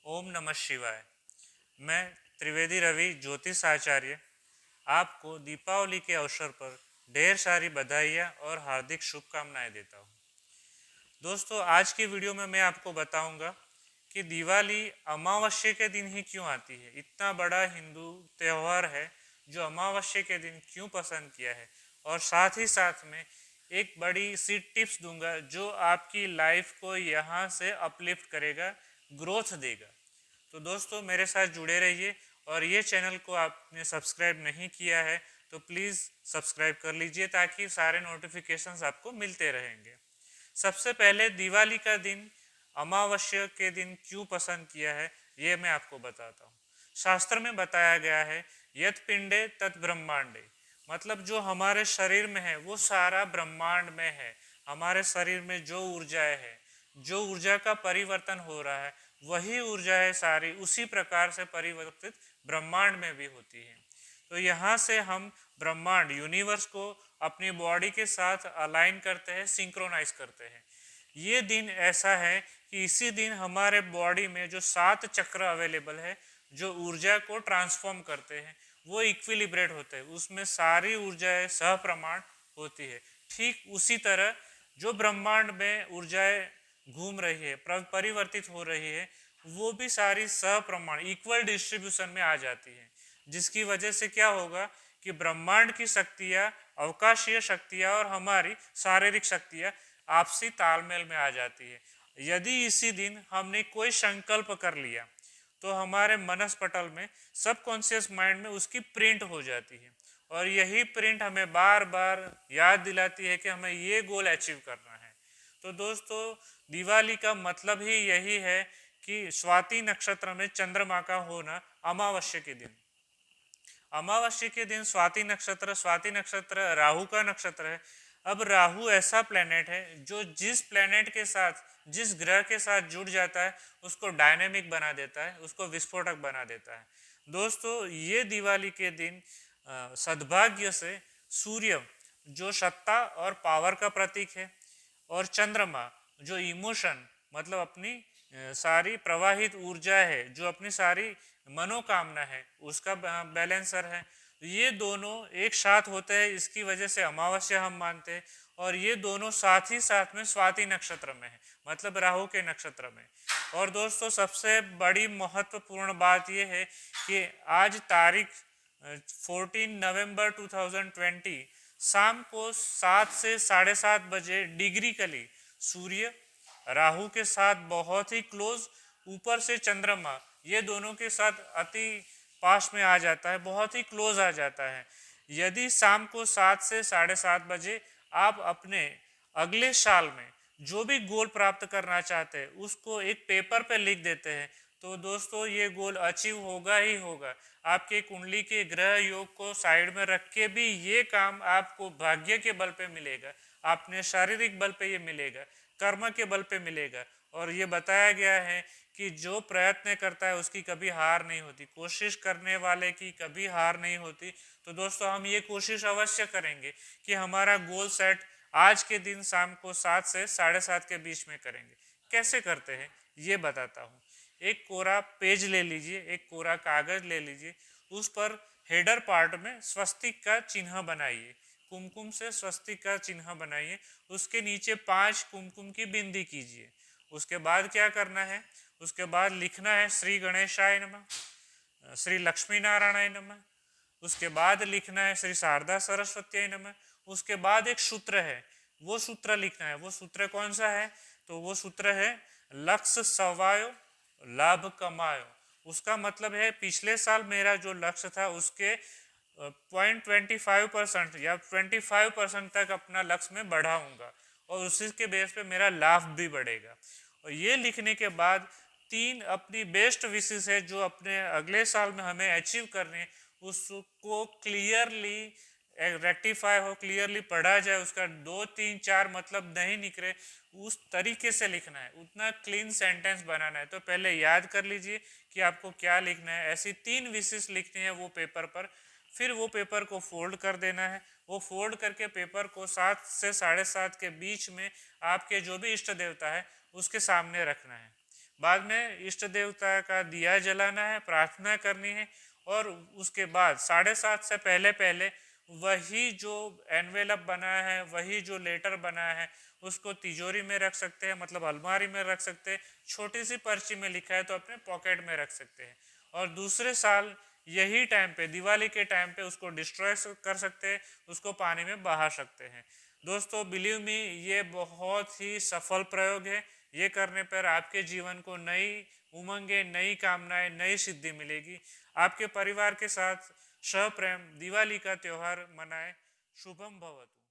ओम नमः शिवाय। मैं त्रिवेदी रवि ज्योतिष आचार्य आपको दीपावली के अवसर पर ढेर सारी बधाइयाँ और हार्दिक शुभकामनाएं देता हूँ। दोस्तों, आज की वीडियो में मैं आपको बताऊंगा कि दिवाली अमावस्या के दिन ही क्यों आती है। इतना बड़ा हिंदू त्यौहार है जो अमावस्या के दिन क्यों पसंद किया है, और साथ ही साथ में एक बड़ी सी टिप्स दूंगा जो आपकी लाइफ को यहाँ से अपलिफ्ट करेगा, ग्रोथ देगा। तो दोस्तों, मेरे साथ जुड़े रहिए, और ये चैनल को आपने सब्सक्राइब नहीं किया है तो प्लीज़ सब्सक्राइब कर लीजिए ताकि सारे नोटिफिकेशंस आपको मिलते रहेंगे। सबसे पहले दिवाली का दिन अमावस्या के दिन क्यों पसंद किया है ये मैं आपको बताता हूँ। शास्त्र में बताया गया है यत पिंडे तत् ब्रह्मांडे, मतलब जो हमारे शरीर में है वो सारा ब्रह्मांड में है। हमारे शरीर में जो ऊर्जाएं है, जो ऊर्जा का परिवर्तन हो रहा है, वही ऊर्जा है सारी उसी प्रकार से परिवर्तित ब्रह्मांड में भी होती है। तो यहाँ से हम ब्रह्मांड यूनिवर्स को अपनी बॉडी के साथ अलाइन करते हैं, सिंक्रोनाइज करते हैं। ये दिन ऐसा है कि इसी दिन हमारे बॉडी में जो 7 चक्र अवेलेबल है, जो ऊर्जा को ट्रांसफॉर्म करते हैं, वो इक्विलिब्रेट होते हैं, उसमें सारी ऊर्जाएं सहप्रमाण होती है। ठीक उसी तरह जो ब्रह्मांड में ऊर्जाएं घूम रही है, परिवर्तित हो रही है, वो भी सारी सहप्रमाण इक्वल डिस्ट्रीब्यूशन में आ जाती है। जिसकी वजह से क्या होगा कि ब्रह्मांड की शक्तियाँ, अवकाशीय शक्तियाँ और हमारी शारीरिक शक्तियाँ आपसी तालमेल में आ जाती है। यदि इसी दिन हमने कोई संकल्प कर लिया तो हमारे मनस्पटल में, सबकॉन्शियस माइंड में उसकी प्रिंट हो जाती है, और यही प्रिंट हमें बार बार याद दिलाती है कि हमें ये गोल अचीव करना है। तो दोस्तों, दिवाली का मतलब ही यही है कि स्वाति नक्षत्र में चंद्रमा का होना अमावस्या के दिन। अमावस्या के दिन स्वाति नक्षत्र राहु का नक्षत्र है। अब राहु ऐसा प्लेनेट है जो जिस प्लेनेट के साथ, जिस ग्रह के साथ जुड़ जाता है उसको डायनेमिक बना देता है, उसको विस्फोटक बना देता है। दोस्तों, ये दिवाली के दिन सद्भाग्य से सूर्य जो सत्ता और पावर का प्रतीक है, और चंद्रमा जो इमोशन, मतलब अपनी सारी प्रवाहित ऊर्जा है, जो अपनी सारी मनोकामना है, उसका बैलेंसर है। ये दोनों एक साथ होते हैं, इसकी वजह से अमावस्या हम मानते हैं। और ये दोनों साथ ही साथ में स्वाति नक्षत्र में है, मतलब राहु के नक्षत्र में। और दोस्तों, सबसे बड़ी महत्वपूर्ण बात यह है कि आज तारीख 14 नवंबर 2020 शाम को 7 से 7:30 बजे डिग्रिकली सूर्य राहु के साथ बहुत ही क्लोज, ऊपर से चंद्रमा ये दोनों के साथ अति पास में आ जाता है, बहुत ही क्लोज आ जाता है। यदि शाम को 7 से 7:30 बजे आप अपने अगले साल में जो भी गोल प्राप्त करना चाहते हैं उसको एक पेपर पे लिख देते हैं, तो दोस्तों ये गोल अचीव होगा ही होगा। आपके कुंडली के ग्रह योग को साइड में रख के भी ये काम आपको भाग्य के बल पे मिलेगा, अपने शारीरिक बल पे ये मिलेगा, कर्म के बल पे मिलेगा। और ये बताया गया है कि जो प्रयत्न करता है उसकी कभी हार नहीं होती, कोशिश करने वाले की कभी हार नहीं होती। तो दोस्तों, हम ये कोशिश अवश्य करेंगे कि हमारा गोल सेट आज के दिन शाम को 7 से 7:30 के बीच में करेंगे। कैसे करते हैं ये बताता हूँ। एक कोरा पेज ले लीजिए, एक कोरा कागज ले लीजिए, उस पर हेडर पार्ट में स्वस्तिक का चिन्ह बनाइए, कुमकुम से स्वस्तिक का चिन्ह बनाइए। उसके नीचे 5 कुमकुम की बिंदी कीजिए। उसके बाद क्या करना है, उसके बाद लिखना है श्री गणेशाय नमः, श्री लक्ष्मी नारायण नमः। उसके बाद लिखना है श्री शारदा सरस्वती नमः। उसके बाद एक सूत्र है, वो सूत्र लिखना है। वो सूत्र कौन सा है, तो वो सूत्र है लक्ष्य सवायो लाभ कमायो। उसका मतलब है पिछले साल मेरा जो लक्ष्य था उसके 0.25% या 25% तक अपना लक्ष्य में बढ़ाऊंगा, और उसी के बेस पे मेरा लाभ भी बढ़ेगा। और ये लिखने के बाद 3 अपनी बेस्ट विशेष है जो अपने अगले साल में हमें अचीव करने हैं, उसको क्लियरली रेक्टिफाई हो, क्लियरली पढ़ा जाए, उसका 2 3 4 मतलब नहीं निकले, उस तरीके से लिखना है, उतना क्लीन सेंटेंस बनाना है। तो पहले याद कर लीजिए कि आपको क्या लिखना है। ऐसी 3 विशेष लिखनी है वो पेपर पर। फिर वो पेपर को फोल्ड कर देना है। वो फोल्ड करके पेपर को 7 से 7:30 के बीच में आपके जो भी इष्ट देवता है उसके सामने रखना है। बाद में इष्ट देवता का दिया जलाना है, प्रार्थना करनी है, और उसके बाद 7:30 से पहले पहले वही जो एनवेलप बना है, वही जो लेटर बना है, उसको तिजोरी में रख सकते हैं, मतलब अलमारी में रख सकते हैं। छोटी सी पर्ची में लिखा है तो अपने पॉकेट में रख सकते हैं, और दूसरे साल यही टाइम पे, दिवाली के टाइम पे उसको डिस्ट्रॉय कर सकते हैं, उसको पानी में बहा सकते हैं। दोस्तों बिलीव मी, ये बहुत ही सफल प्रयोग है। ये करने पर आपके जीवन को नई उमंगें, नई कामनाएं, नई सिद्धि मिलेगी। आपके परिवार के साथ सह प्रेम दिवाली का त्यौहार मनाएं। शुभम भवतु।